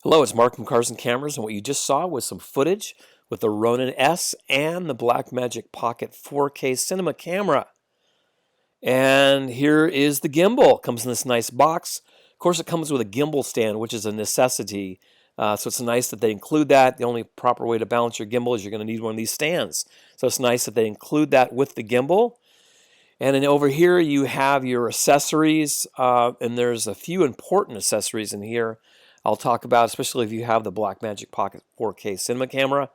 Hello, it's Mark from Cars and Cameras, and what you just saw was some footage with the Ronin-S and the Blackmagic Pocket 4K cinema camera. And here is the gimbal. It comes in this nice box. Of course, it comes with a gimbal stand, which is a necessity. So it's nice that they include that. The only proper way to balance your gimbal is you're going to need one of these stands. So it's nice that they include that with the gimbal. And then over here you have your accessories, and there's a few important accessories in here I'll talk about, especially if you have the Blackmagic Pocket 4K cinema camera.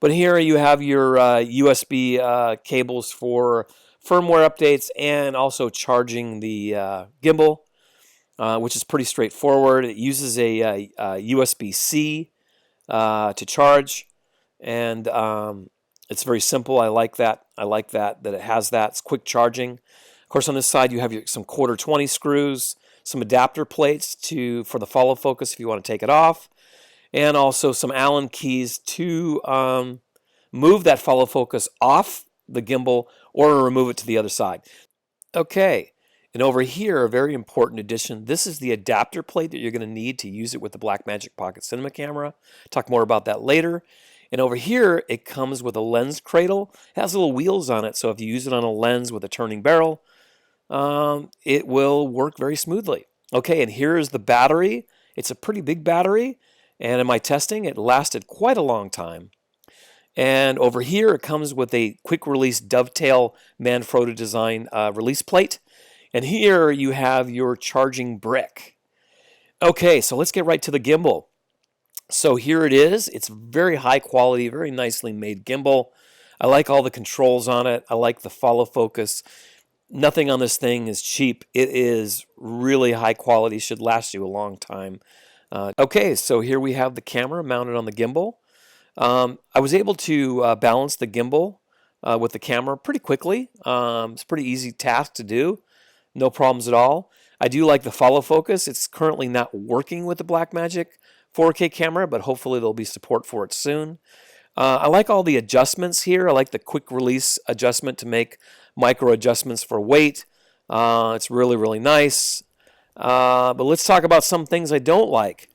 But here you have your USB cables for firmware updates and also charging the gimbal, which is pretty straightforward. It uses a USB-C to charge, and it's very simple. I like that. I like that it has that. It's quick charging. Of course, on this side you have some 1/4-20 screws, some adapter plates for the follow focus if you want to take it off, and also some Allen keys to move that follow focus off the gimbal or remove it to the other side. Okay, and over here, a very important addition. This is the adapter plate that you're going to need to use it with the Blackmagic Pocket Cinema camera. Talk more about that later. And over here, it comes with a lens cradle. It has little wheels on it, so if you use it on a lens with a turning barrel, it will work very smoothly. Okay, and here is the battery. It's a pretty big battery, and in my testing, it lasted quite a long time. And over here, it comes with a quick release dovetail Manfrotto design release plate. And here you have your charging brick. Okay, so let's get right to the gimbal. So here it is. It's very high quality, very nicely made gimbal. I like all the controls on it. I like the follow focus. Nothing on this thing is cheap. It is really high quality, should last you a long time. Okay, so here we have the camera mounted on the gimbal. I was able to balance the gimbal with the camera pretty quickly. It's a pretty easy task to do. No problems at all. I do like the follow focus. It's currently not working with the Blackmagic 4K camera, but hopefully there'll be support for it soon. I like all the adjustments here. I like the quick release adjustment to make micro adjustments for weight. It's really, really nice. But let's talk about some things I don't like.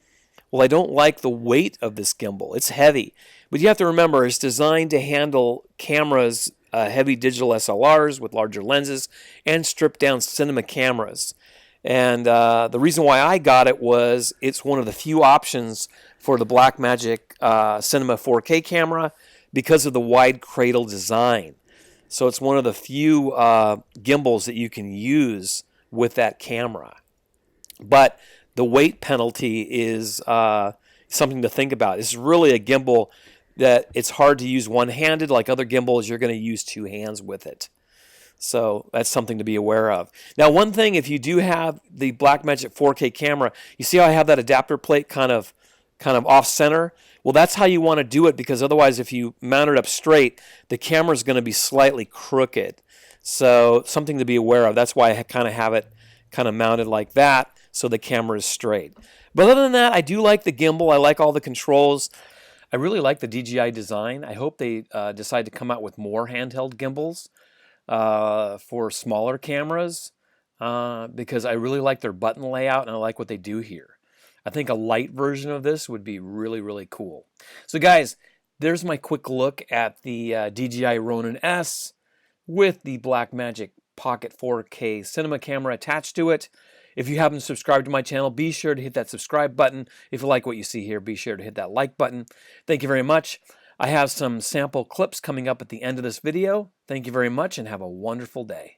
Well, I don't like the weight of this gimbal. It's heavy. But you have to remember, it's designed to handle cameras, heavy digital SLRs with larger lenses, and stripped down cinema cameras. And the reason why I got it was it's one of the few options for the Blackmagic Cinema 4K camera because of the wide cradle design. So it's one of the few gimbals that you can use with that camera. But the weight penalty is something to think about. It's really a gimbal that it's hard to use one-handed. Like other gimbals, you're going to use two hands with it. So that's something to be aware of. Now, one thing, if you do have the Blackmagic 4K camera, you see how I have that adapter plate kind of off-center? Well, that's how you want to do it, because otherwise, if you mount it up straight, the camera is going to be slightly crooked. So something to be aware of. That's why I kind of have it kind of mounted like that, so the camera is straight. But other than that, I do like the gimbal. I like all the controls. I really like the DJI design. I hope they decide to come out with more handheld gimbals for smaller cameras, because I really like their button layout and I like what they do here. I think a light version of this would be really, really cool. So guys, there's my quick look at the DJI Ronin-S with the Blackmagic Pocket 4K cinema camera attached to it. If you haven't subscribed to my channel, be sure to hit that subscribe button. If you like what you see here, be sure to hit that like button. Thank you very much. I have some sample clips coming up at the end of this video. Thank you very much and have a wonderful day.